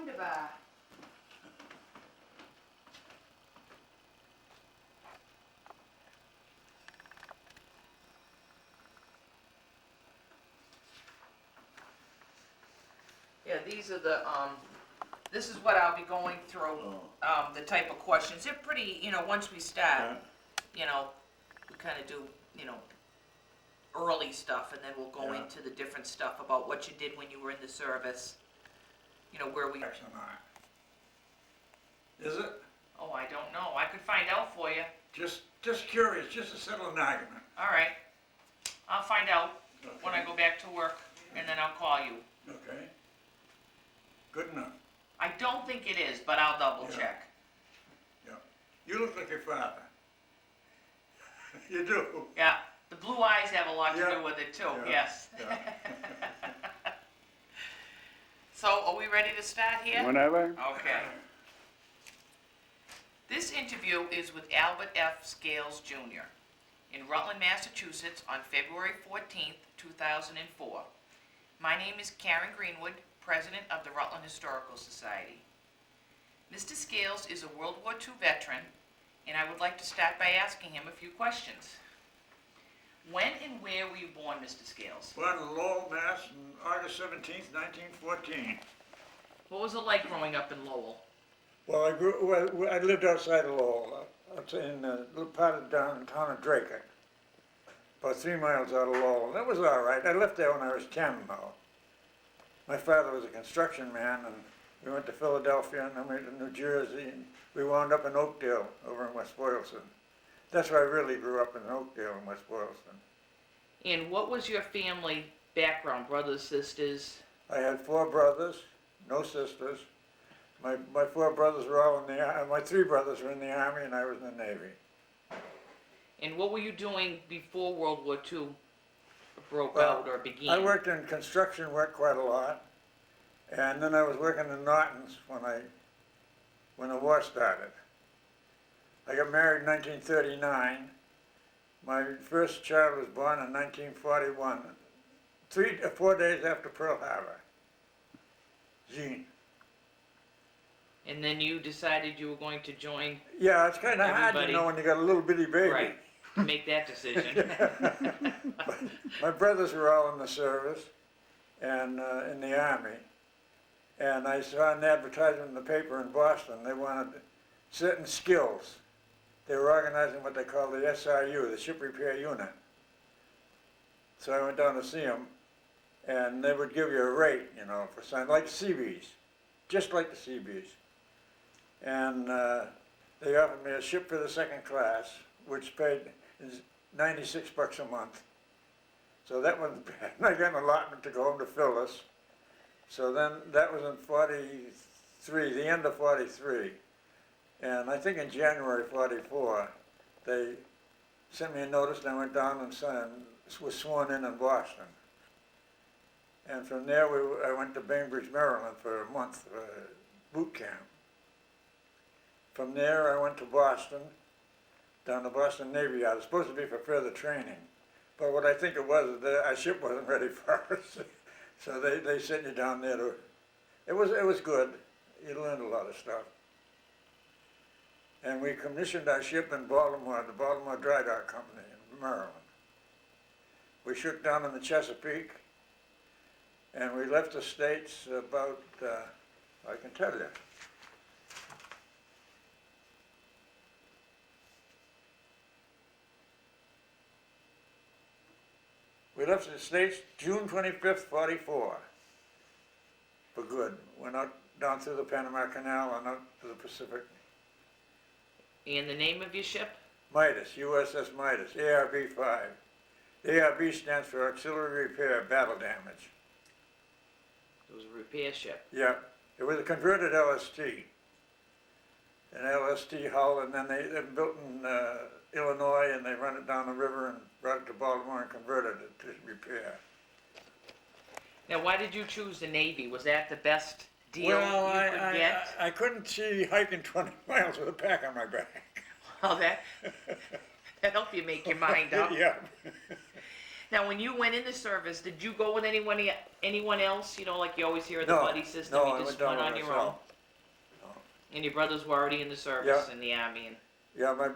Wunderbar. Yeah, these are the, this is what I'll be going through, the type of questions. They're pretty, once we start, we kind of do, early stuff, and then we'll go into the different stuff about what you did when you were in the service, where we... Is it? Oh, I don't know. I could find out for you. Just curious, just to settle an argument. All right. I'll find out when I Okay. go back to work, and then I'll call you. Okay. Good enough. I don't think it is, but I'll double check. Yeah. You look like your father. You do. Yeah, the blue eyes have a lot to Yeah. do with it too, Yeah. yes. Yeah. So, are we ready to start here? Whenever. Okay. This interview is with Albert F. Scales Jr. in Rutland, Massachusetts on February 14th, 2004. My name is Karen Greenwood, President of the Rutland Historical Society. Mr. Scales is a World War II veteran, and I would like to start by asking him a few questions. When and where were you born, Mr. Scales? Born in Lowell, Mass. on August 17th, 1914. What was it like growing up in Lowell? Well, I lived outside of Lowell, in a little part of downtown of Drake, about 3 miles out of Lowell. And it was all right. I left there when I was 10, though. My father was a construction man, and we went to Philadelphia, and then we went to New Jersey, and we wound up in Oakdale, over in West Boylston. That's where I really grew up, in Oakdale in West Boylston. And what was your family background, brothers, sisters? I had 4 brothers, no sisters. My 4 brothers were all in the Army. My 3 brothers were in the Army, and I was in the Navy. And what were you doing before World War II broke Well, out or began? I worked in construction work quite a lot, and then I was working in Norton's when the war started. I got married in 1939. My first child was born in 1941, 4 days after Pearl Harbor. Jean. And then you decided you were going to join, Yeah, it's kind of hard, Everybody- when you got a little bitty baby. right, to make that decision. My brothers were all in the service and in the Army. And I saw an advertisement in the paper in Boston. They wanted certain skills. They were organizing what they called the SRU, the Ship Repair Unit. So I went down to see them, and they would give you a rate, for something, like Seabees, just like the Seabees. And they offered me a ship for the 2nd class, which paid $96 a month. So that wasn't bad. And I got an allotment to go home to Phyllis. So then that was in 43, the end of 43. And I think in January 44, they sent me a notice, and I went down and was sworn in Boston. And from there, I went to Bainbridge, Maryland for a month for boot camp. From there, I went to Boston, down to Boston Navy Yard. It was supposed to be for further training. But what I think it was, our ship wasn't ready for us. So they sent you down there to, it was good. You learned a lot of stuff. And we commissioned our ship in Baltimore, the Baltimore Dry Dock Company in Maryland. We shook down in the Chesapeake, and we left the States about, I can tell you. We left the States June 25th, 44, for good. Went out down through the Panama Canal and out to the Pacific. And the name of your ship? Midas, USS Midas, ARB-5. The ARB stands for Auxiliary Repair Battle Damage. It was a repair ship. Yeah, it was a converted LST. An LST hull, and then they built in Illinois, and they run it down the river and brought it to Baltimore and converted it to repair. Now, why did you choose the Navy? Was that the best deal Well, you could get? I couldn't see hiking 20 miles with a pack on my back. Well, that helped you make your mind up. Yeah. Now, when you went in the service, did you go with anyone else? You know, like you always hear of the No, buddy system. no, You I just went down went by on your own. myself. No. And your brothers were already in the service Yeah. in the army. And Yeah,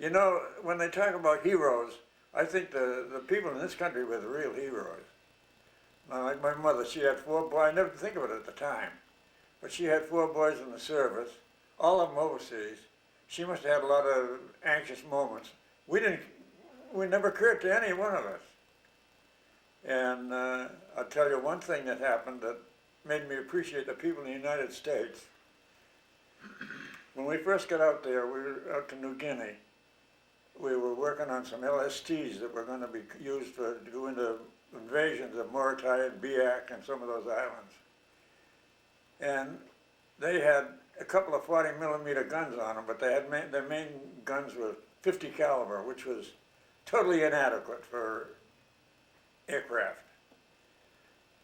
you know, when they talk about heroes, I think the people in this country were the real heroes. Now, like my mother, she had 4 boys. I never think of it at the time, but she had 4 boys in the service, all of them overseas. She must have had a lot of anxious moments. We never occurred to any one of us. And I'll tell you one thing that happened that made me appreciate the people in the United States. When we first got out there, we were out to New Guinea. We were working on some LSTs that were going to be used to go into invasions of Mauritania and Biak and some of those islands. And they had a couple of 40mm guns on them, but they had their main guns were 50 caliber, which was totally inadequate for aircraft.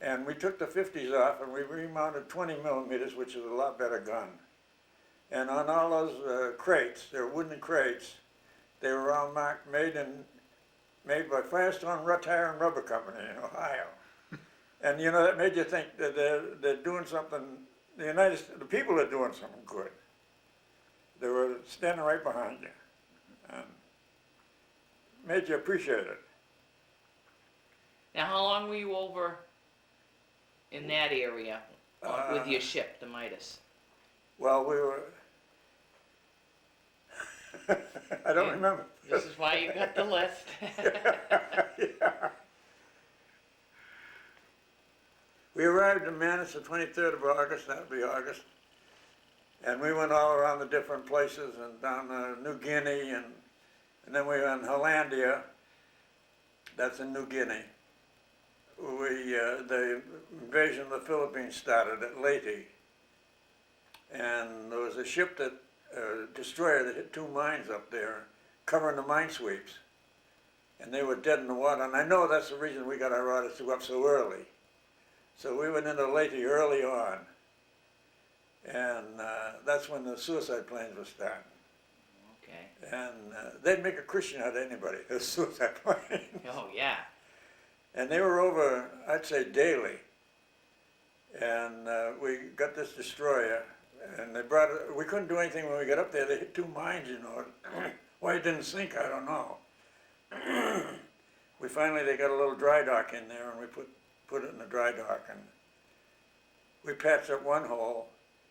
And we took the 50s off and we remounted 20mm, which is a lot better gun. And on all those crates, they're wooden crates, they were all marked, made by Firestone Tire and Rubber Company in Ohio. And you know, that made you think that they're doing something, the people are doing something good. They were standing right behind you. And made you appreciate it. now, how long were you over in that area with your ship, the Midas? Well, we were, I don't remember. This is why you got the list. Yeah. We arrived in Manus the 23rd of August, that would be August. And we went all around the different places and down New Guinea and then we went in Hollandia, that's in New Guinea. The invasion of the Philippines started at Leyte. And there was a ship that, destroyer that hit 2 mines up there, covering the mine sweeps. And they were dead in the water. And I know that's the reason we got our orders to go up so early. So we went into Leyte early on. And that's when the suicide planes were starting. Okay. And they'd make a Christian out of anybody, those suicide planes. Oh, yeah. And they were over, I'd say, daily. And we got this destroyer, and they brought it, we couldn't do anything when we got up there. They hit 2 mines, you know. Why it didn't sink, I don't know. They got a little dry dock in there, and we put it in the dry dock. And we patched up one hole,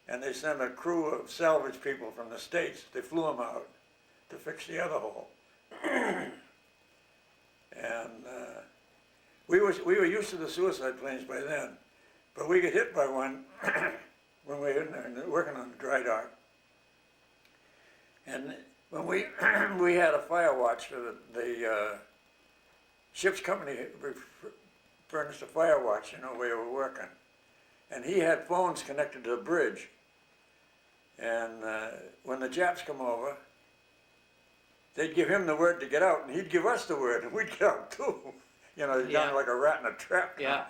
and they sent a crew of salvage people from the States. They flew them out to fix the other hole. And we were used to the suicide planes by then, but we got hit by one when we were in there working on the dry dock. And when we had a fire watch for the ship's company furnished a fire watch, you know, where we were working. And he had phones connected to the bridge. And when the Japs come over, they'd give him the word to get out, and he'd give us the word, and we'd get out too. You know, Yeah. down like a rat in a trap. Yeah.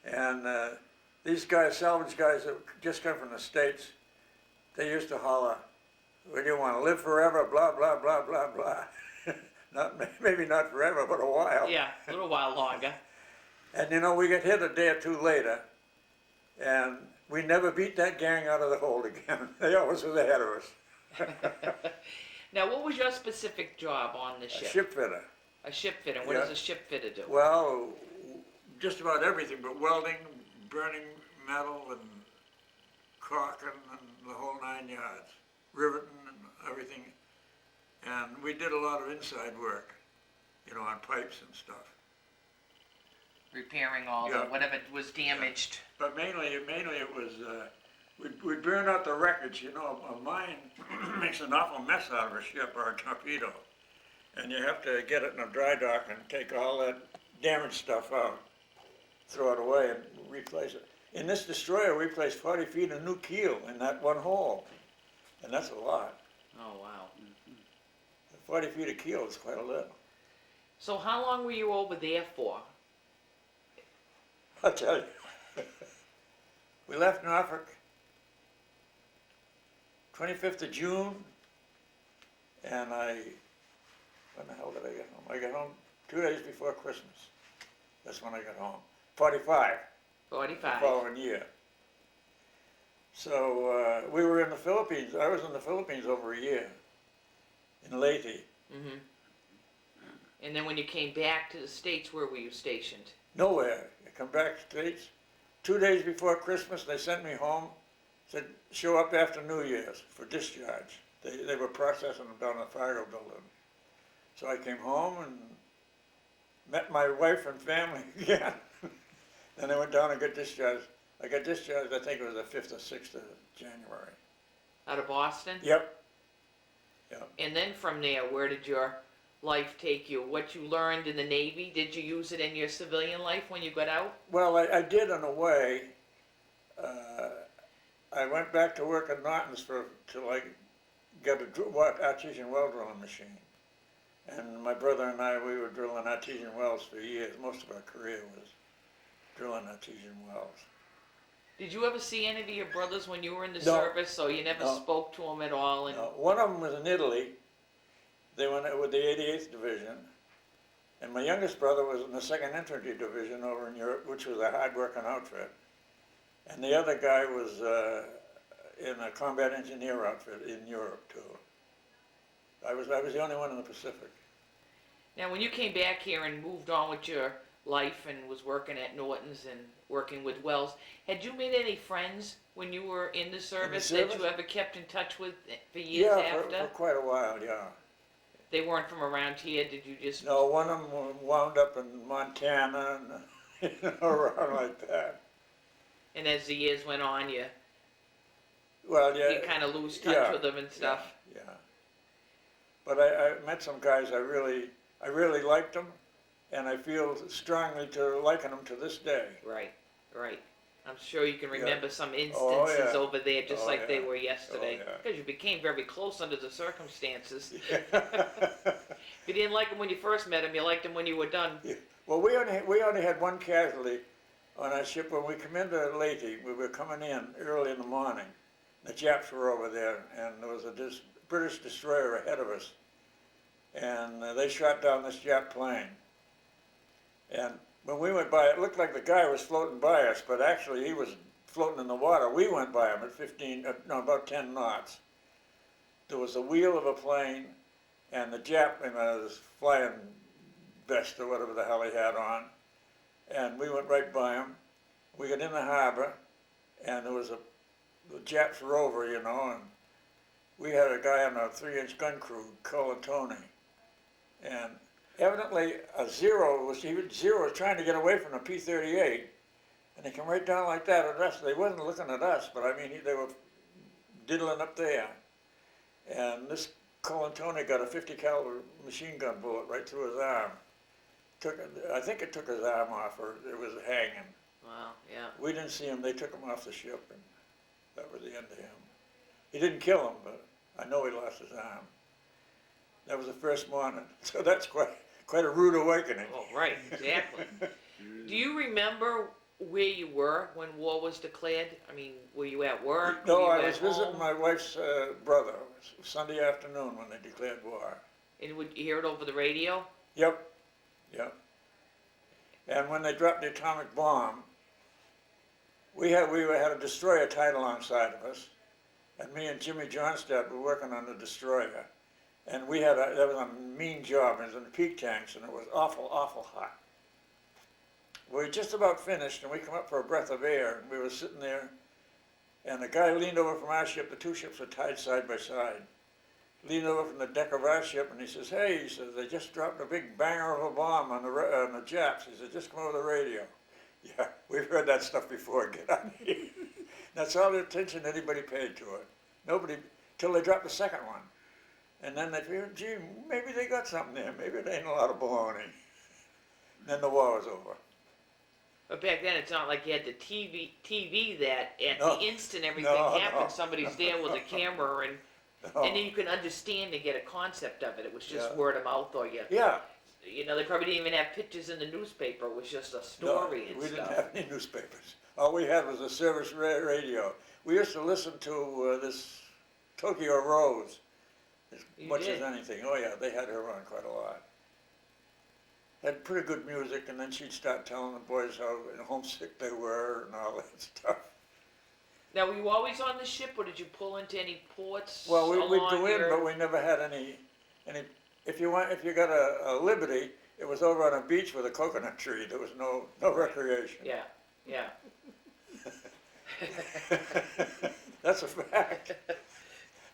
And these guys, salvage guys that just come from the States, they used to holler, "Well, you want to live forever, blah, blah, blah, blah, blah." Maybe not forever, but a while. Yeah, a little while longer. And you know, we got hit a day or 2 later, and we never beat that gang out of the hold again. They always was ahead of us. Now, what was your specific job on the ship? A ship fitter. A ship fitter. What Yeah. does a ship fitter do? Well, just about everything, but welding, burning metal, and caulking, and the whole 9 yards. Riveting and everything. And we did a lot of inside work, you know, on pipes and stuff. Repairing all Yeah. the, whatever was damaged. But mainly it was, we'd burn out the wreckage, you know, a mine makes an awful mess out of a ship or a torpedo. And you have to get it in a dry dock and take all that damaged stuff out, throw it away and replace it. In this destroyer, we placed 40 feet of new keel in that one hole, and that's a lot. Oh, wow. 40 feet of keel is quite a little. So how long were you over there for? I'll tell you. We left Norfolk 25th of June, and when the hell did I get home? I got home 2 days before Christmas. That's when I got home. 45. 45. The following year. So we were in the Philippines. I was in the Philippines over a year, in Leyte. Mm-hmm. And then when you came back to the States, where were you stationed? Nowhere. I come back to the States. 2 days before Christmas, they sent me home. Said, show up after New Year's for discharge. They were processing them down in the Fargo building. So I came home and met my wife and family again. Then I went down and got discharged. I got discharged, I think it was the 5th or 6th of January. Out of Boston? Yep. Yep. And then from there, where did your life take you? What you learned in the Navy, did you use it in your civilian life when you got out? Well, I did in a way. I went back to work at Norton's till I got a artesian well drilling machine. And my brother and I, we were drilling artesian wells for years. Most of our career was drilling artesian wells. Did you ever see any of your brothers when you were in the No. service, so you never No. spoke to them at all? And One of them was in Italy. They went with the 88th Division. And my youngest brother was in the 2nd Infantry Division over in Europe, which was a hard-working outfit. And the other guy was in a combat engineer outfit in Europe, too. I was the only one in the Pacific. now, when you came back here and moved on with your life and was working at Norton's and working with wells, had you made any friends when you were in the service, that service? you ever kept in touch with for years after? For quite a while, yeah. They weren't from around here, did you just... No, one of them wound up in Montana and around like that. And as the years went on, you You kind of lose touch with them and stuff? Yeah. But I met some guys I really liked them, and I feel strongly to liking them to this day. Right. I'm sure you can remember some instances Oh, yeah. over there just like they yeah. were yesterday. Oh, yeah. Because you became very close under the circumstances. Yeah. If you didn't like them when you first met them, you liked them when you were done. Yeah. Well, we only had one casualty on our ship when we come into Leyte. We were coming in early in the morning. The Japs were over there, and there was a British destroyer ahead of us. And they shot down this Jap plane. And when we went by, it looked like the guy was floating by us, but actually he was floating in the water. We went by him at about 10 knots. There was a wheel of a plane, and the Jap in his flying vest or whatever the hell he had on, and we went right by him. We got in the harbor, and there was the Japs were over, and we had a guy on a 3-inch gun crew, Colin Tony, and evidently Zero was trying to get away from the P-38, and he came right down like that at us. They wasn't looking at us, but I mean they were diddling up there, and this Colin Tony got a 50 caliber machine gun bullet right through his arm. I think it took his arm off, or it was hanging. Wow, yeah. We didn't see him. They took him off the ship, and that was the end of him. He didn't kill him, but I know he lost his arm. That was the first morning, so that's quite a rude awakening. Oh, right, exactly. Do you remember where you were when war was declared? I mean, were you at work? No, were you I at was visiting home? my wife's brother. It was Sunday afternoon when they declared war. And would you hear it over the radio? Yep. And when they dropped the atomic bomb, we had a destroyer tied alongside of us, and me and Jimmy Johnstad were working on the destroyer, and that was a mean job. It was in the peak tanks, and it was awful hot. We were just about finished, and we come up for a breath of air, and we were sitting there, and the guy leaned over from our ship. The two ships were tied side by side. Leaned over from the deck of our ship, and he says, "Hey," he says, "they just dropped a big banger of a bomb on the Japs." He said, "Just come over the radio." Yeah, we've heard that stuff before. Get on here. That's all the attention anybody paid to it. Nobody, till they dropped the second one. And then they figured, gee, maybe they got something there. Maybe it ain't a lot of baloney. Then the war was over. But back then, it's not like you had the TV that at No. the instant everything No, happened, no. somebody's there with a camera, and then you can understand and get a concept of it. It was just Yeah. word of mouth, or Yeah. they probably didn't even have pictures in the newspaper. It was just a No, story and we stuff. didn't have any newspapers. All we had was a service radio. We used to listen to this Tokyo Rose as You much did? as anything. Oh yeah, they had her on quite a lot. had pretty good music, and then she'd start telling the boys how homesick they were and all that stuff. Now, were you always on the ship, or did you pull into any ports Well, we'd along go in, your... but we never had any, if you got a Liberty, it was over on a beach with a coconut tree. There was no recreation. Yeah, yeah. That's a fact.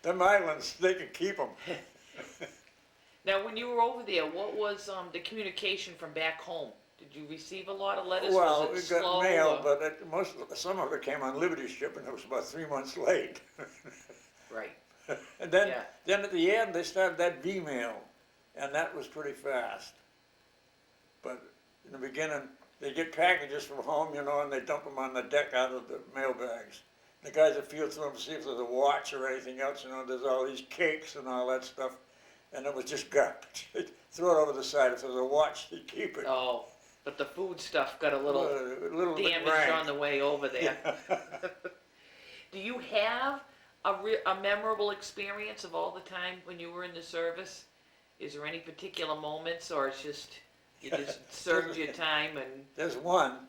Them islands, they can keep them. Now, when you were over there, what was the communication from back home? Did you receive a lot of letters? Well, we Was it slow? got mail, or- but some of it came on Liberty ship, and it was about 3 months late. Right. And then, Yeah. then at the end, they started that V-mail, and that was pretty fast. But in the beginning, they get packages from home, and they dump them on the deck out of the mail bags. The guys that feel through them to see if there's a watch or anything else, there's all these cakes and all that stuff, and it was just garbage. They'd throw it over the side. If there was a watch, they'd keep it. Oh, but the food stuff got a little bit damaged rank. on the way over there. Do you have a memorable experience of all the time when you were in the service? Is there any particular moments, or it's just, you just served your time and... There's one,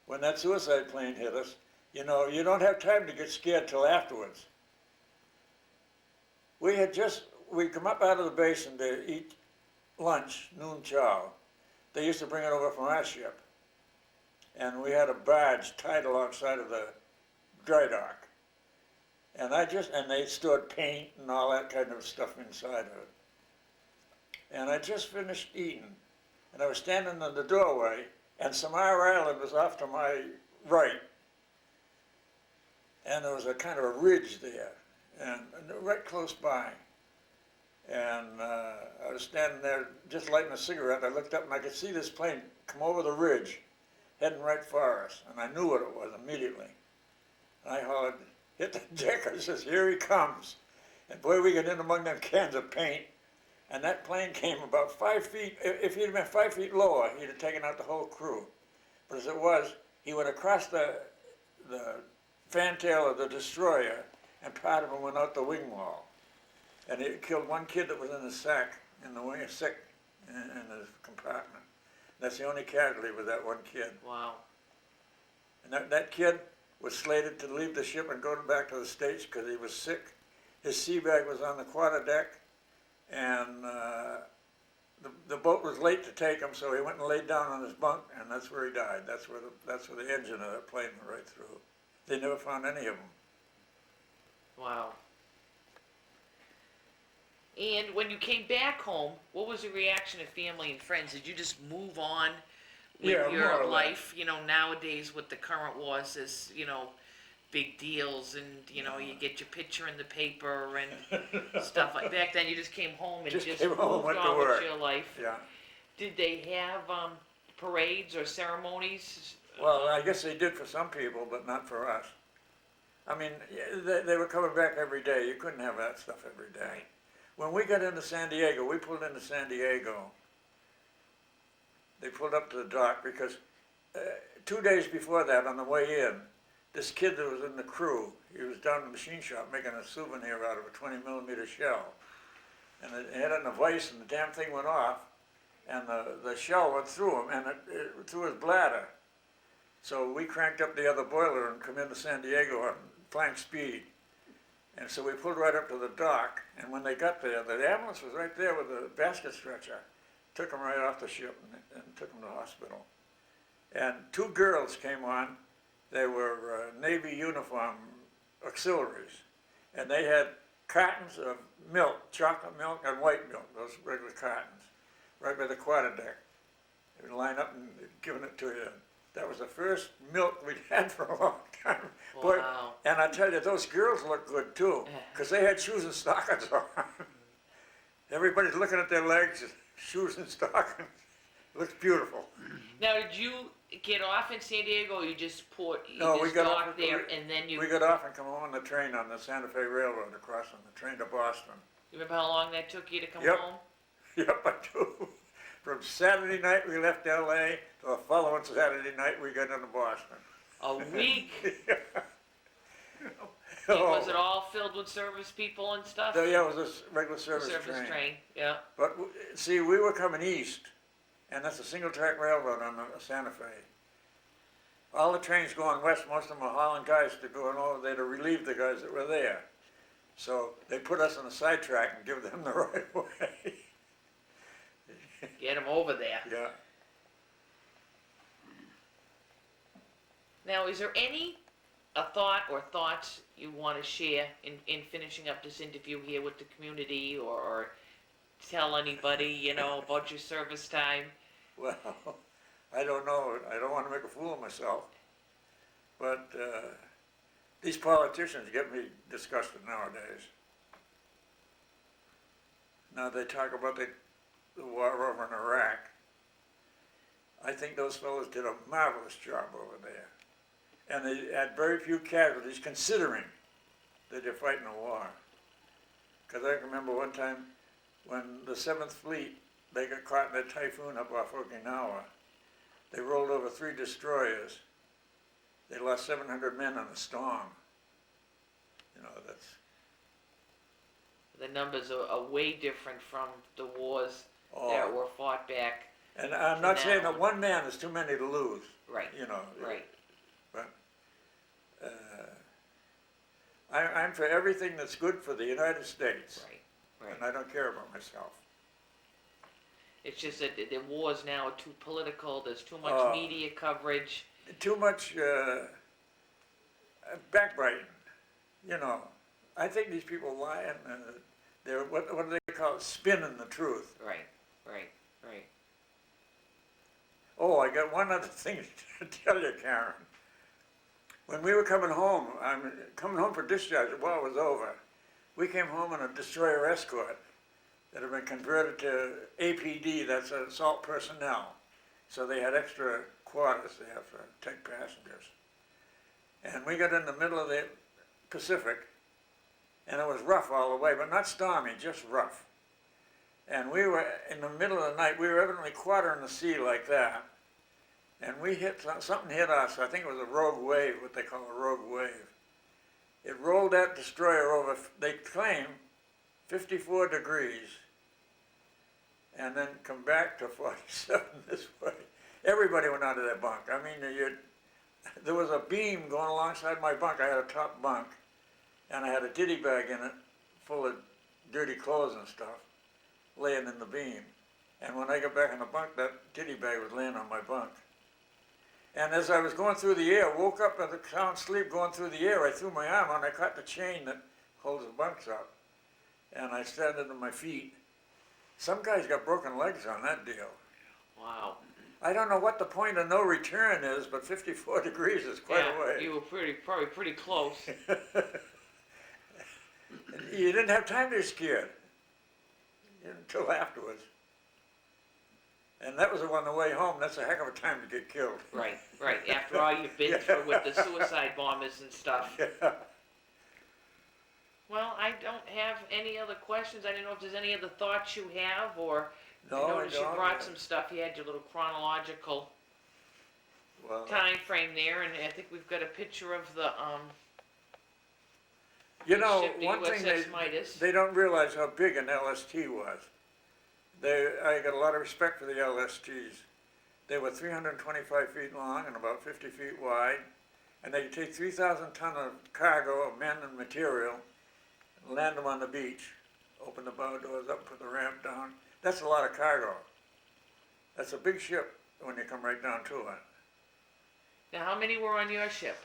when that suicide plane hit us, you don't have time to get scared till afterwards. We'd come up out of the basin to eat lunch, noon chow. They used to bring it over from our ship. And we had a barge tied alongside of the dry dock. And they stored paint and all that kind of stuff inside of it. And I just finished eating, and I was standing in the doorway, and Samar Island was off to my right. And there was a kind of a ridge there, and right close by. And I was standing there just lighting a cigarette. I looked up and I could see this plane come over the ridge, heading right for us. And I knew what it was immediately. And I hollered, hit the deck. I says, here he comes. And boy, we got in among them cans of paint. And that plane came about 5 feet. If he'd been 5 feet lower, he'd have taken out the whole crew. But as it was, he went across the fantail of the destroyer, and part of him went out the wing wall. And it killed one kid that was in the sack, in the wing, sick, in the compartment. That's the only casualty, was that one kid. Wow. And that kid was slated to leave the ship and go back to the States because he was sick. His sea bag was on the quarterdeck, and the boat was late to take him, so he went and laid down on his bunk, and that's where he died. That's where the engine of that plane went right through. They never found any of them. Wow. And when you came back home, what was the reaction of family and friends? Did you just move on with Yeah, more or your less. life? Nowadays with the current wars, there's, big deals, and, you get your picture in the paper and stuff like that. Back then, you just came home and Just just came home, moved went to on with work. your life. Yeah. Did they have parades or ceremonies? Well, I guess they did for some people, but not for us. I mean, they were coming back every day. You couldn't have that stuff every day. When we got into San Diego, we pulled into San Diego. They pulled up to the dock because 2 days before that, on the way in, this kid that was in the crew, he was down in the machine shop making a souvenir out of a 20mm shell. And it had it in a vise, and the damn thing went off, and the shell went through him, and it through his bladder. So we cranked up the other boiler and come into San Diego on flank speed. And so we pulled right up to the dock, and when they got there, the ambulance was right there with a basket stretcher. Took them right off the ship and took them to the hospital. And 2 girls came on. They were Navy uniform auxiliaries, and they had cartons of milk, chocolate milk and white milk, those regular cartons, right by the quarterdeck. They would line up and giving it to you. That was the first milk we'd had for a long time. Boy, Wow. and I tell you, those girls looked good too, because they had shoes and stockings on. Everybody's looking at their legs, shoes and stockings. It looks beautiful. Now, did you get off in San Diego, or you just No, we got docked off- there, and then you... We got off and come on the train on the Santa Fe Railroad across on the train to Boston. You remember how long that took you to come Yep. home? Yep, I do. From Saturday night we left LA to the following Saturday night we got into Boston. A week? Oh. And was it all filled with service people and stuff? Yeah, it was a regular service Service train. train, yeah. But see, we were coming east, and that's a single-track railroad on the Santa Fe. All the trains going west, most of them are hauling guys to go over there to relieve the guys that were there. So they put us on the sidetrack and give them the right way. Get them over there. Yeah. Now, is there any a thought or thoughts you want to share in finishing up this interview here with the community, or tell anybody, you know, about your service time? Well, I don't know. I don't want to make a fool of myself. But these politicians get me disgusted nowadays. Now they talk about the war over in Iraq. I think those fellows did a marvelous job over there. And they had very few casualties considering that they're fighting a war. Because I can remember one time when the 7th Fleet, they got caught in a typhoon up off Okinawa. They rolled over 3 destroyers. They lost 700 men in a storm. You know, that's... The numbers are way different from the wars Oh. that were fought back. And I'm not saying that one man is too many to lose. Right. You know. Right. But I'm for everything that's good for the United States. Right. Right. And I don't care about myself. It's just that the wars now are too political. There's too much media coverage. Too much backbiting. You know, I think these people lie and they're what do they call it? Spinning the truth. Right. Right. Right. Oh, I got one other thing to tell you, Karen. When we were coming home, I'm coming home for discharge, the war was over. We came home in a destroyer escort that had been converted to APD, that's assault personnel. So they had extra quarters there for take passengers. And we got in the middle of the Pacific, and it was rough all the way, but not stormy, just rough. And we were in the middle of the night, we were evidently quartering the sea like that, and we hit, something hit us, I think it was a rogue wave, what they call a rogue wave. It rolled that destroyer over, they claim, 54 degrees, and then come back to 47 this way. Everybody went out of their bunk. I mean, there was a beam going alongside my bunk. I had a top bunk, and I had a ditty bag in it full of dirty clothes and stuff laying in the beam. And when I got back in the bunk, that ditty bag was laying on my bunk. And as I was going through the air, woke up at the sound sleep going through the air, I threw my arm out and I caught the chain that holds the bunks up. And I started to my feet. Some guys got broken legs on that deal. Wow. I don't know what the point of no return is, but 54 degrees is quite a way. You were probably pretty close. You didn't have time to be scared until afterwards. And that was on the way home. That's a heck of a time to get killed. Right, right. After all you've been through with the suicide bombers and stuff. Yeah. Well, I don't have any other questions. I don't know if there's any other thoughts you have, or No, I noticed you don't. brought some stuff. You had your little chronological time frame there, and I think we've got a picture of the you know, ship, the one thing USS Midas. they don't realize how big an LST was. I got a lot of respect for the LSTs. They were 325 feet long and about 50 feet wide, and they could take 3,000 tons of cargo of men and material, and land them on the beach, open the bow doors up, put the ramp down. That's a lot of cargo. That's a big ship when you come right down to it. Now, how many were on your ship?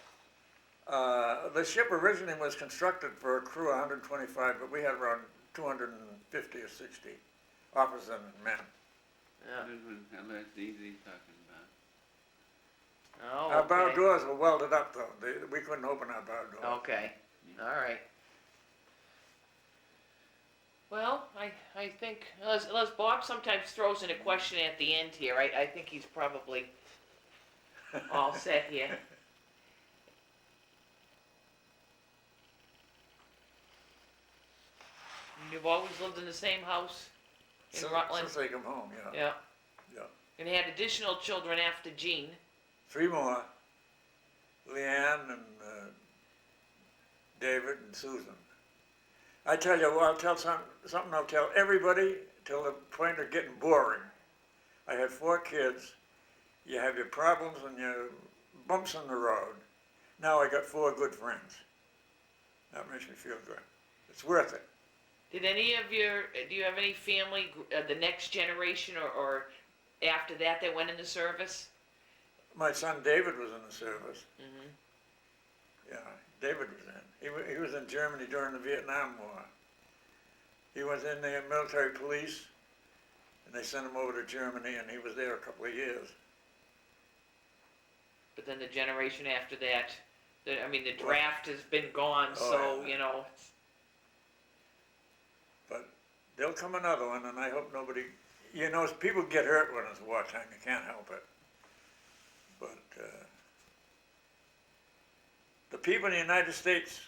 The ship originally was constructed for a crew of 125, but we had around 250 or 60 officers and men. Yeah. This was LSD he's talking about. Oh, Our bow okay. doors were welded up though. We couldn't open our bow doors. Okay. All right. Well, I think, unless Bob sometimes throws in a question at the end here, I think he's probably all set here. You've always lived in the same house in Rutland? Since they come home, yeah. Yeah. Yeah. And had additional children after Jean. 3 more. Leanne and David and Susan. I tell you, well, I'll tell something I'll tell everybody till the point of getting boring. I had 4 kids. You have your problems and your bumps in the road. Now I got 4 good friends. That makes me feel good. It's worth it. Did any of your, do you have any family, the next generation or after that went in the service? My son David was in the service. Mm-hmm. Yeah, David was in. He was in Germany during the Vietnam War. He was in the military police, and they sent him over to Germany, and he was there a couple of years. But then the generation after that, the draft has been gone, Oh, so, yeah. you know. But there'll come another one, and I hope nobody, people get hurt when it's wartime, you can't help it. But the people in the United States,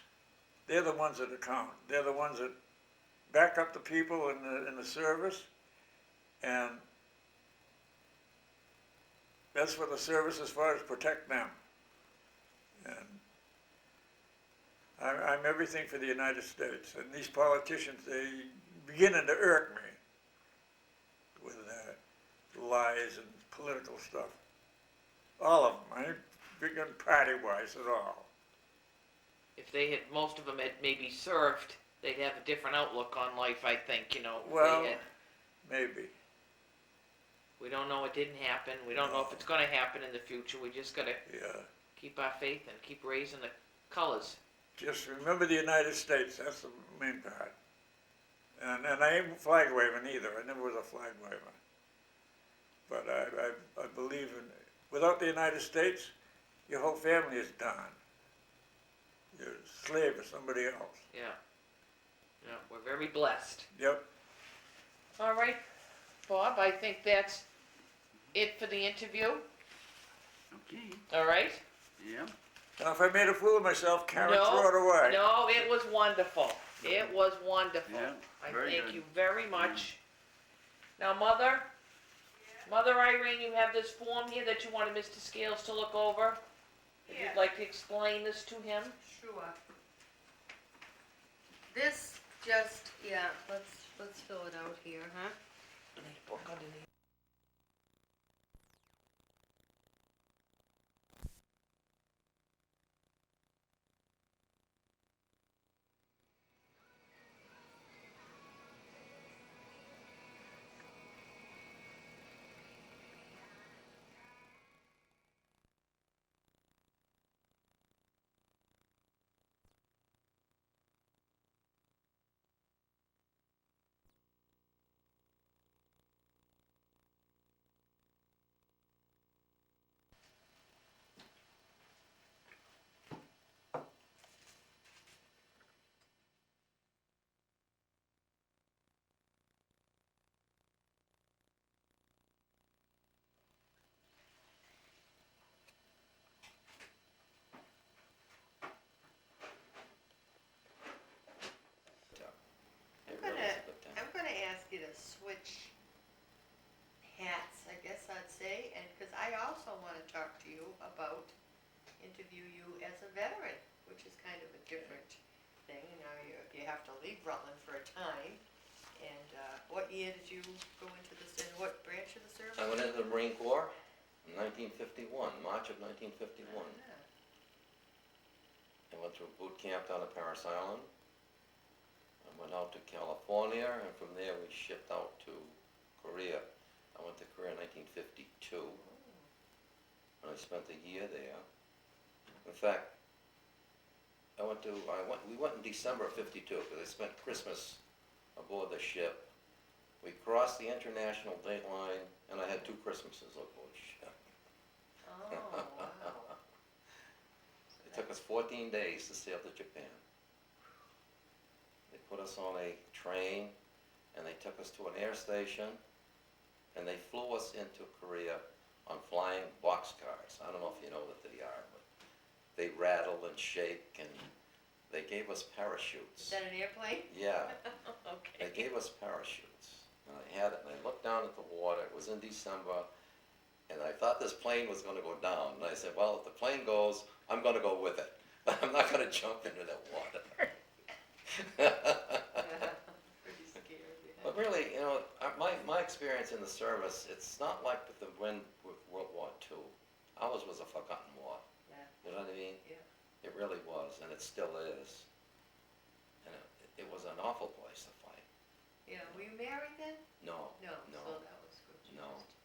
they're the ones that count. They're the ones that back up the people in the service, and that's what the service is for, is protect them. And I'm everything for the United States, and these politicians, they beginning to irk me with lies and political stuff. All of them. I ain't big on party-wise at all. If they had, most of them had maybe served, they'd have a different outlook on life, I think, if Well, they had. maybe. We don't know it didn't happen. We don't know if it's gonna happen in the future. We just gotta Yeah. keep our faith and keep raising the colors. Just remember the United States. That's the main part. And I ain't flag waving either. I never was a flag waver. But I believe in, without the United States, your whole family is done. You're a slave of somebody else. Yeah. Yeah, we're very blessed. Yep. All right, Bob, I think that's it for the interview. Okay, All right? yeah. Now, if I made a fool of myself, Karen, No, throw it away. No, it was wonderful. It was wonderful. Yeah, I very thank good. you very much. Now, Mother Irene, you have this form here that you wanted Mr. Scales to look over. If Yeah. you'd like to explain this to him. Sure. This just, yeah, let's fill it out here, huh? Nice book underneath. I'm gonna ask you to switch hats, I guess I'd say, and, because I also wanna talk to you about, interview you as a veteran, which is kind of a different thing. Now you have to leave Rutland for a time, and, what year did you go into what branch of the service? I went into the Marine Corps in 1951, March of 1951. Ah, I went through boot camp down at Paris Island. I went out to California, and from there we shipped out to Korea. I went to Korea in 1952, and I spent a year there. In fact, we went in December of '52, because I spent Christmas aboard the ship. We crossed the international date line, and I had 2 Christmases aboard the ship. Oh, wow. It took us 14 days to sail to Japan. They put us on a train, and they took us to an air station, and they flew us into Korea on flying boxcars. I don't know if you know what they are, but they rattle and shake, and they gave us parachutes. Is that an airplane? Yeah, Okay. they gave us parachutes. And I had it, and I looked down at the water. It was in December, and I thought this plane was going to go down. And I said, well, if the plane goes, I'm going to go with it. I'm not going to jump into the water. Pretty scared, yeah. But really, my experience experience in the service, it's not like with the when with World War II. Ours was a forgotten war. Yeah. You know what I mean? Yeah. It really was, and it still is. And it was an awful place to fight. Yeah, were you married then? No, No, no. so that was good. You No. just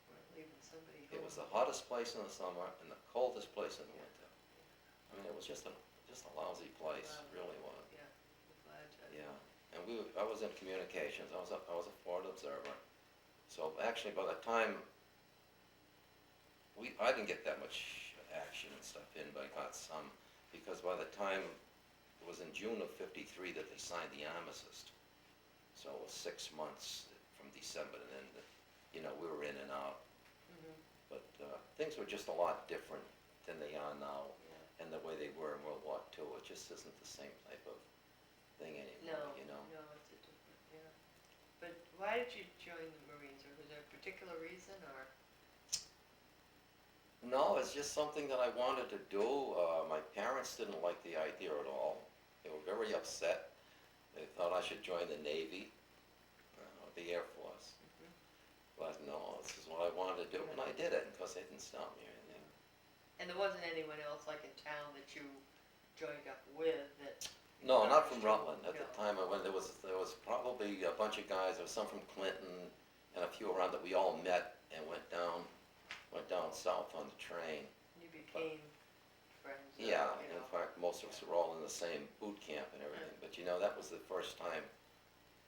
weren't leaving somebody It home. was the hottest place in the summer and the coldest place in the winter. I mean, it was just a lousy place, Wow. really was. Yeah, I'm glad that. Yeah, and I was in communications. I was a foreign observer. So actually, by the time I didn't get that much action and stuff in, but I got some, because by the time it was in June of '53 that they signed the armistice. So it was 6 months from December, and then we were in and out. Mhm. But things were just a lot different than they are now, Yeah. and the way they were in World War II. It just isn't the same type of thing anymore, you know? No, it's a different, yeah. But why did you join the Marines, or was there a particular reason, or? No, it's just something that I wanted to do. My parents didn't like the idea at all. They were very upset. They thought I should join the Navy, the Air Force. Mhm. But no, this is what I wanted to do, and I did it, because they didn't stop me or anything. And there wasn't anyone else like in town that you joined up with that? No, not from Rutland. At No. the time I went, there was probably a bunch of guys. There was some from Clinton and a few around that we all met and went down south on the train. You became friends? Yeah, you in know. fact, most of us were all in the same boot camp and everything. But that was the first time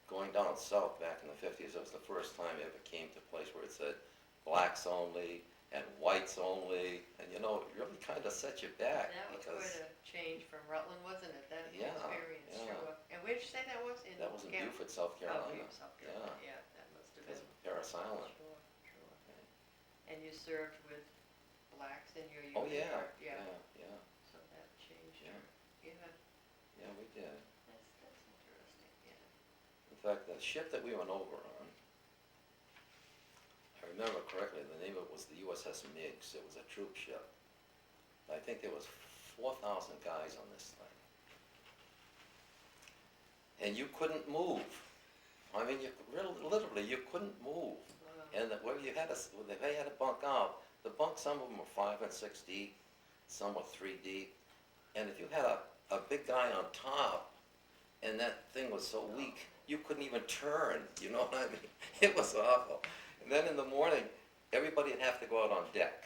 going down south back in the '50s. That was the first time I ever came to a place where it said blacks only and whites only, and it really kind of set you back. That was because quite a change from Rutland, wasn't it, that Yeah, experience, yeah. sure. And where did you say that was? that was in Camp- Beaufort, South Oh, Carolina. Beaufort, South Carolina, yeah, that must have Because been. of Paris Island. Sure, sure. And you served with blacks in your Oh, unit? yeah, or- yeah, So that changed yeah, your, yeah, yeah, we did. that's interesting, yeah. In fact, the ship that we went over on, I remember correctly, the name of it was the USS Meigs. It was a troop ship. I think there was 4,000 guys on this thing. And you couldn't move. I mean, literally, you couldn't move. Wow. And where they had to bunk out, the bunks, some of them were 5 and 6 deep, some were 3 deep. And if you had a big guy on top, and that thing was so weak, you couldn't even turn, you know what I mean? It was awful. And then in the morning, everybody would have to go out on deck,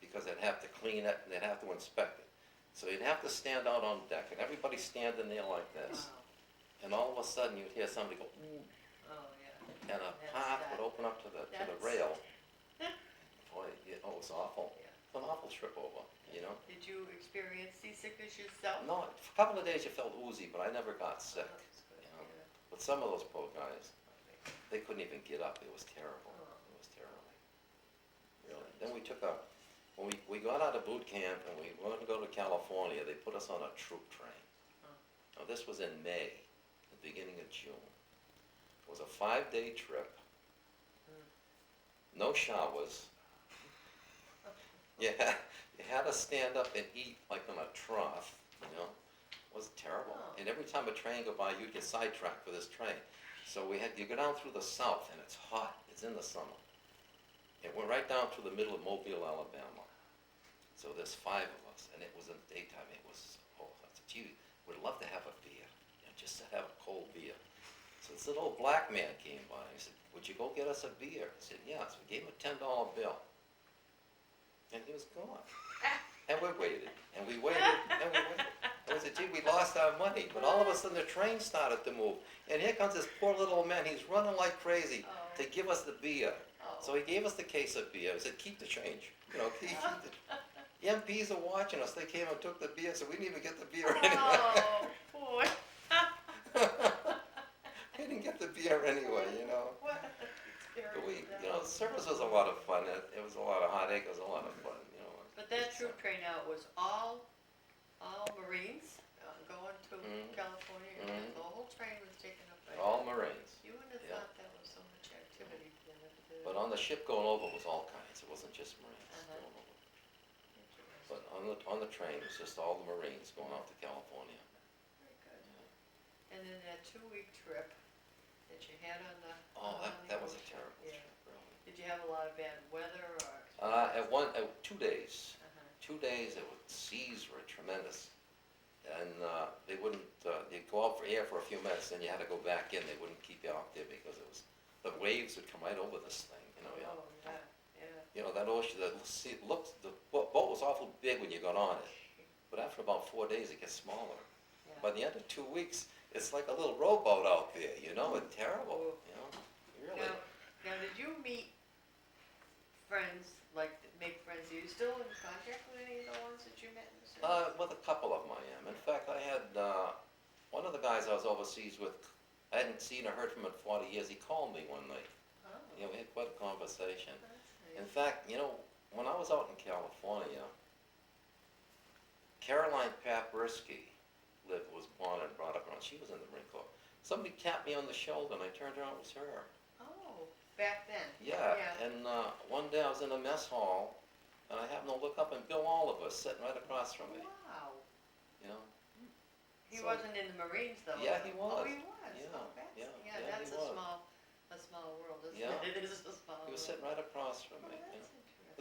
because they'd have to clean it, and they'd have to inspect it. So you'd have to stand out on deck, and everybody's standing there like this. Wow. And all of a sudden, you'd hear somebody go, ooh, Oh, yeah. and a That's path that. would open up to the That's- rail. Boy, it was awful. Yeah. It's an awful trip over, Did you experience seasickness yourself? No, for a couple of days you felt oozy, but I never got Oh, sick. that's good, Yeah. yeah. But some of those poor guys, they couldn't even get up. It was terrible. Oh. It was terrible. Really. Then we took when we got out of boot camp and we wanted to go to California, they put us on a troop train. Oh. Now this was in May, the beginning of June. It was a 5-day trip. No showers. You had to stand up and eat like on a trough, It was terrible. Oh. And every time a train go by, you'd get sidetracked for this train. So you go down through the south, and it's hot. It's in the summer. It went right down through the middle of Mobile, Alabama. So there's 5 of us, and it was in the daytime. It was, I said, gee, we'd love to have a beer, just to have a cold beer. So this little black man came by. He said, would you go get us a beer? I said, yeah. So we gave him a $10 bill. And he was gone. And we waited, and we waited, and we waited. And we said, gee, we lost our money. But all of a sudden, the train started to move. And here comes this poor little man. He's running like crazy to give us the beer. Oh. So he gave us the case of beer. He said, keep the change. Keep the... The MPs are watching us. They came and took the beer, so we didn't even get the beer anyway. Oh, boy. We didn't get the beer anyway, What an But experience that the was. service was a lot of fun. It was a lot of heartache. It was a lot of fun, But that troop train out was all Marines going to Mhm. California, and Mhm. the whole train was taken up by. All Marines. You wouldn't have yeah. thought that was so much activity then. But on the ship going over was all kinds. It wasn't just Marines Uh-huh. going over. But on the train, it was just all the Marines going out to California. Very good. And then that 2-week trip that you had on the. Oh, on the that was a ocean. terrible Yeah, trip. Did you have a lot of bad weather or? At 2 days. Uh-huh. 2 days, seas were tremendous. And they wouldn't, you'd go out for air for a few minutes, then you had to go back in. They wouldn't keep you out there because the waves would come right over this thing, you know. Oh, yeah, yeah. You know, that ocean, the boat was awful big when you got on it. But after about 4 days, it gets smaller. Yeah. By the end of 2 weeks, it's like a little rowboat out there, you know, it's terrible, you know, really. Now, did you meet friends, like, make friends? Are you still in contact with any of the ones that you met in the service? With a couple of them I am. In fact, I had, one of the guys I was overseas with, I hadn't seen or heard from him in 40 years, he called me one night. Oh, You know, we had quite a conversation. that's In nice. fact, you know, when I was out in California, Caroline Papersky was born and brought up around, she was in the Marine Corps. Somebody tapped me on the shoulder and I turned around, it was her. Oh, back then? Yeah, Yeah. and one day I was in a mess hall and I happened to look up and Bill Oliver sitting right across from me, Wow. you know? He So- wasn't in the Marines though? Yeah, was he Oh, was. he was? Yeah, Oh, that's, yeah, yeah, yeah, that's he was. a small world, isn't Yeah. it? It is a small world. He was sitting right across from Oh, me, you that's know?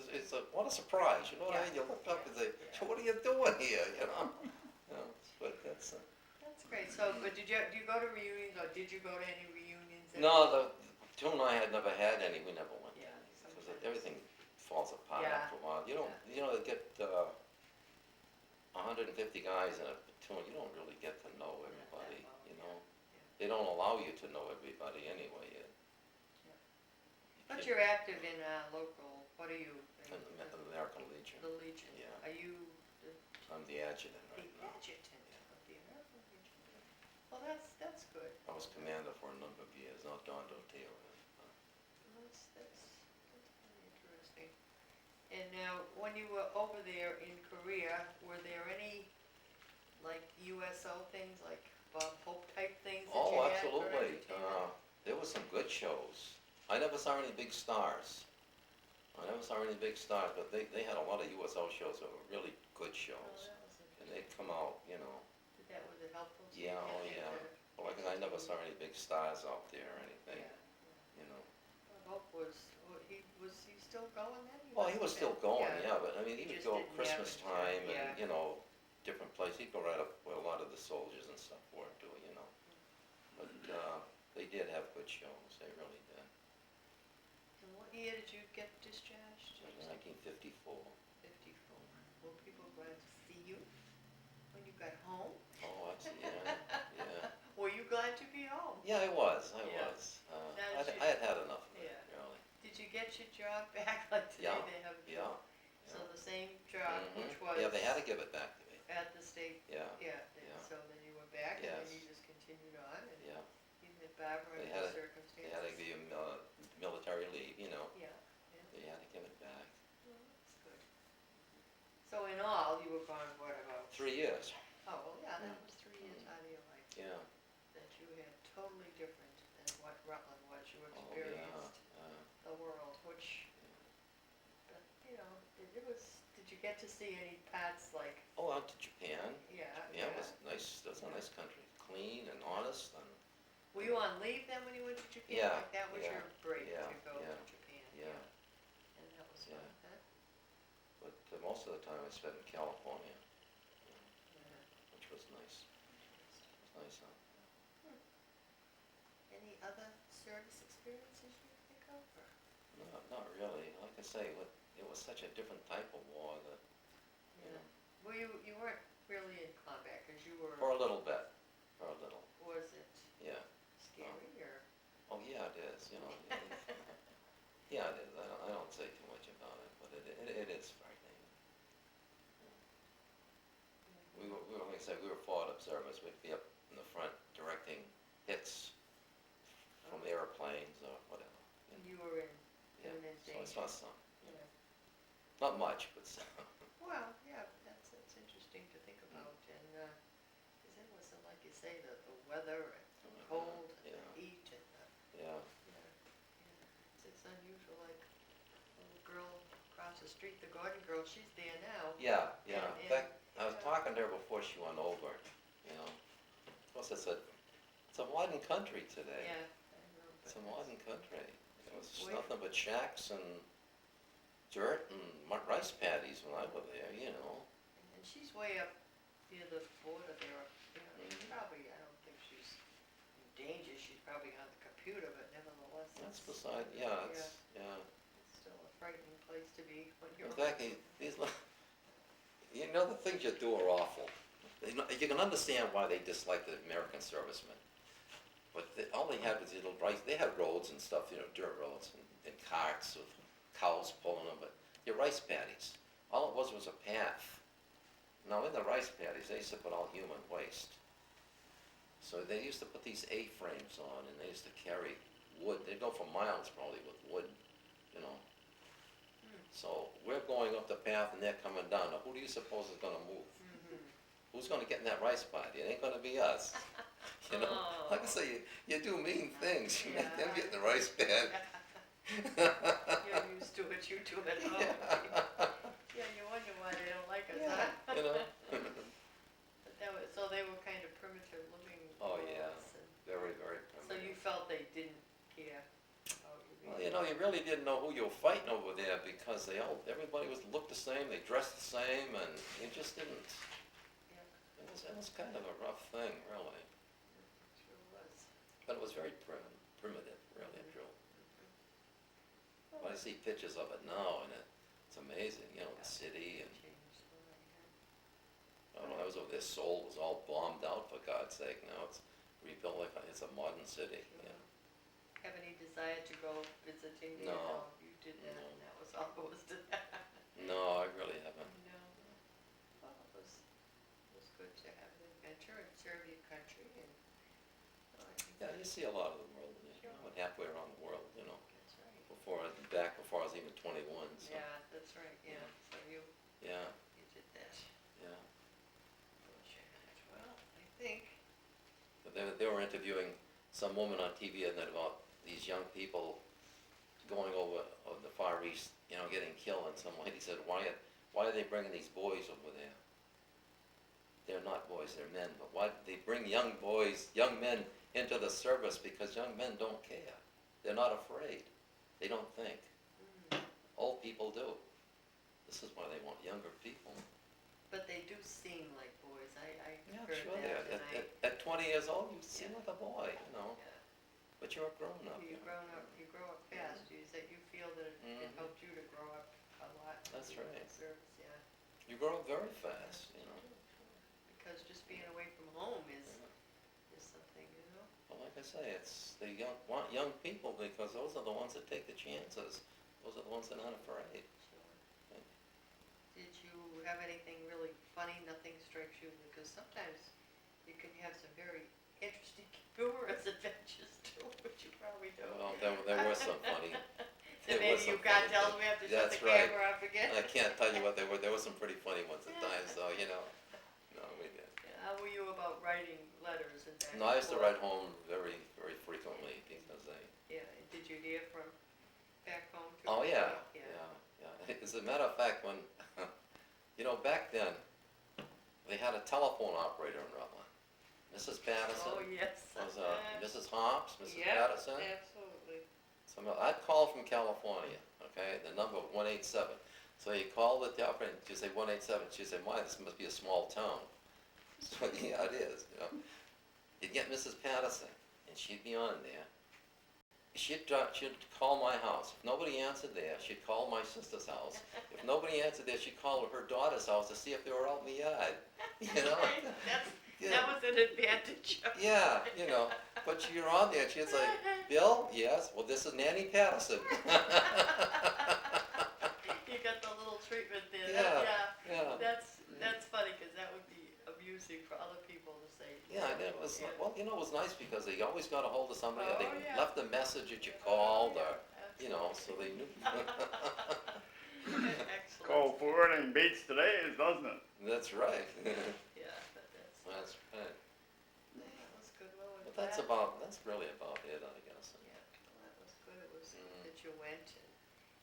interesting. What a surprise, you know what I Yeah, mean? You look up and say, yeah. what are you doing here, you know? You know, but that's, That's great. So, but do you go to reunions, or did you go to any reunions? no, the two and I had never had any, we never went to Yeah, any, because sometimes. everything falls apart Yeah. after a while. You don't, you know, they get 150 guys in a platoon, you don't really get to know everybody, well, you know? yeah. They don't allow you to know everybody anyway. But you're active in local, what are you? In the American Legion, The Legion. Yeah. Are you the I'm the adjutant the right now. adjutant of the American Legion? Well, that's good. I was commander for a number of years, not Don Doteo. That's very interesting. And now, when you were over there in Korea, were there any, like, USO things, like Bob Hope type things that you Oh, had for absolutely. entertainment? There were some good shows. I never saw any big stars. But they had a lot of USO shows that were really good Oh, shows. that was And interesting. they'd come out, you know. Was it helpful to Yeah, you? oh, yeah. Well, like I never saw any big stars out there or anything, you know. Bob Hope was he still going then? Well, he was must still have been. going, Yeah. yeah, but I mean, He he would just go didn't have Christmas it, time yeah. and, you know, different places. He'd go right up where a lot of the soldiers and stuff were too, you know. But they did have good shows, they really did. And what year did you get discharged? Like 1954. 54. Were people glad to see you when you got home? Oh, I see, yeah. Were you glad to be home? Yeah, I was. Yeah. Now, did you- I had had enough of it, Yeah. really. Did you get your job back? Like today Yeah, they have. Yeah. So the same job, Mhm. which was. Yeah, they had to give it back to me, At the state. yeah, Yeah. Yeah. So then you went back and then Yes. you just continued on and yeah. you met Barbara They in had the They circumstances. had to give you military leave, you know. Yeah. They had to give it back. Well, that's good. So in all, you were gone, what, about? 3 years, Oh, well, yeah, that was 3 years out of your life yeah. that you had totally different than what Rutland was. You Oh, experienced yeah. the world, which, but, you know, it was, did you get to see any parts like, Oh, out to Japan. yeah, Yeah, it was nice. That's a nice country. Clean and honest and, Were you on leave then when you went to Japan? Yeah, Like that was yeah, your break yeah, to go yeah, to Japan? yeah. And that was Yeah. fun, huh? But most of the time I spent in California, Yeah. which was nice. It was nice, huh? Any other service experiences you think of, or? Not really. Like I say, it was such a different type of war that, you know, Well, you weren't really in combat, cause you were, for a little bit, for a little, was it yeah. scary, or? Oh, yeah, it is, you know. Yeah, it is. I don't say too much about it, but it is frightening. Like I said, we were forward observers. We'd be up in the front directing hits from airplanes or whatever. And you were in Yeah, imminent so I danger? saw some. Yeah. Not much, but some. Well, yeah, but that's interesting to think about, and, cause it wasn't like you say, the weather and the cold and Yeah. the heat and the, Yeah, it's unusual, like, the little girl across the street, the Gordon girl, she's there now. yeah. In And- fact, I was yeah. talking to her before she went over, you know. Of course, it's a modern country today. Yeah, I know. It's a modern country, you There was She's way, nothing but shacks and dirt and rice paddies when I was there, you know. and she's way up near the border there, Mhm. probably, I don't think she's in danger, she's probably on the computer, but nevertheless, That's it's, beside, yeah, it's, yeah. it's still a frightening place to be when you're. In fact, you know, the things you do are awful. You can understand why they dislike the American servicemen. But all they had was these little rice, they had roads and stuff, you know, dirt roads and carts with cows pulling them, but they're rice paddies. All it was a path. Now in the rice paddies, they used to put all human waste. So they used to put these A-frames on and they used to carry wood. They'd go for miles probably with wood, you know. So we're going up the path and they're coming down. Now who do you suppose is gonna move? Mhm. Who's gonna get in that rice paddy? It ain't gonna be us. You know, Oh. like I say, you do mean things. You make them Yeah. get in the rice bed. You're used to it, you do it, oh. Yeah, you wonder why they don't like us, Yeah, huh? you know. But that was, so they were kind of primitive living Oh, yeah. laws, and Very, very so you primitive. felt they didn't care about you Well, being. you know, you really didn't know who you were fighting over there because everybody looked the same, they dressed the same, and you just didn't. Yeah, It was kind of a rough thing, really. it sure was. But it was very primitive, really, true. I see pictures of it now, and it's amazing, you know, the city, and Changed a lot, yeah. I don't know, I was over there, Seoul was all bombed out, for God's sake. Now it's rebuilt like it's a modern city, Sure. yeah. Have any desire to go visiting there? No. You did that, No. and that was all there was to that. No, I really haven't. No. Well, it was good to have an adventure and serve your country, and, so I think Yeah, you see a lot of the world, you know, I went halfway around the world, you know, that's right. before I was even 21, so, Yeah, that's right, yeah, so you yeah, did that. yeah. Well, I think, But they were interviewing some woman on TV and then about these young people going over of the Far East, you know, getting killed, and some lady said, why are they bringing these boys over there? They're not boys, they're men, but why do they bring young men into the service? Because young men don't care. They're not afraid. They don't think. Old people do. This is why they want younger people. but they do seem like boys, I Yeah, heard sure they are. that, and I, At 20 years old, you seem Yeah. like a boy, you know, yeah. but you're a grown-up. You grow up fast, you said you feel that it Mhm. helped you to grow up a lot. That's in the right. Service, yeah. You grow up very fast, you know. Because just being away from home is something, you know? But like I say, they want young people because those are the ones that take the chances. Those are the ones that aren't afraid. Sure. Did you have anything really funny, nothing strikes you, because sometimes you can have some very interesting, humorous adventures too, which you probably do. Well, there were some funny. Then there were maybe you some got funny tells things. we have to shut That's the right. camera off again. I can't tell you what they were. There were some pretty funny ones at times, though, you know. No, we did. Yeah, how were you about writing letters and back No, I used to and write forth? home very, very frequently because Yeah, and did you hear from back home too? Oh, yeah, Yeah. yeah. As a matter of fact, when, you know, back then, they had a telephone operator in Rutland. Mrs. Patterson. Oh, yes. Was Mrs. Hops, Mrs. Yep, Patterson. absolutely. So I'd call from California, okay, the number 187. So you call the operator, and she'd say 187. She'd say, "My, this must be a small town." So yeah, it is. You know, you'd get Mrs. Patterson, and she'd be on there. She'd call my house. If nobody answered there, she'd call my sister's house. If nobody answered there, she'd call her daughter's house to see if they were out in the yard. You know? Yeah. That was an advantage. Yeah, you know, but you're on there, and she's like, "Bill, yes, well, this is Nanny Patterson." You got the little treatment there. Yeah, Yeah, yeah. that's funny, because that would be amusing for other people to say. Yeah, and it was, Yeah. well, you know, it was nice because they always got a hold of somebody, or Oh, they yeah. left a message that you called, or, Yeah, you know, so they knew. Excellent. Cold forwarding beats today's, doesn't it? That's right. Yeah, that's That's right. that was good. Well, with But that's really about it, I guess. Yeah, well, that was good. It was good Mhm. that you went, and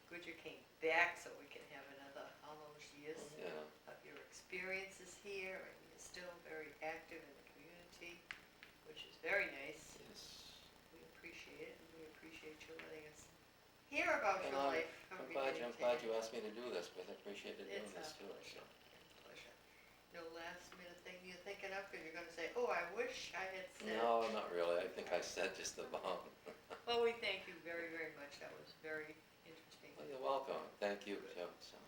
good you came back, so we can have another, all those years Yeah, of your experiences here, and you're still very active in the community, which is very nice. yes. We appreciate it, and we appreciate you letting us hear about And your life I'm from glad, beginning I'm to glad end. you asked me to do this, because I appreciated doing It's this a too, so. pleasure, it's a pleasure. No last minute thing you're thinking of, because you're gonna say, oh, I wish I had said. No, not really, I think I said just about. Well, we thank you very, very much, that was very interesting. Well, you're welcome, thank you, Joe, so.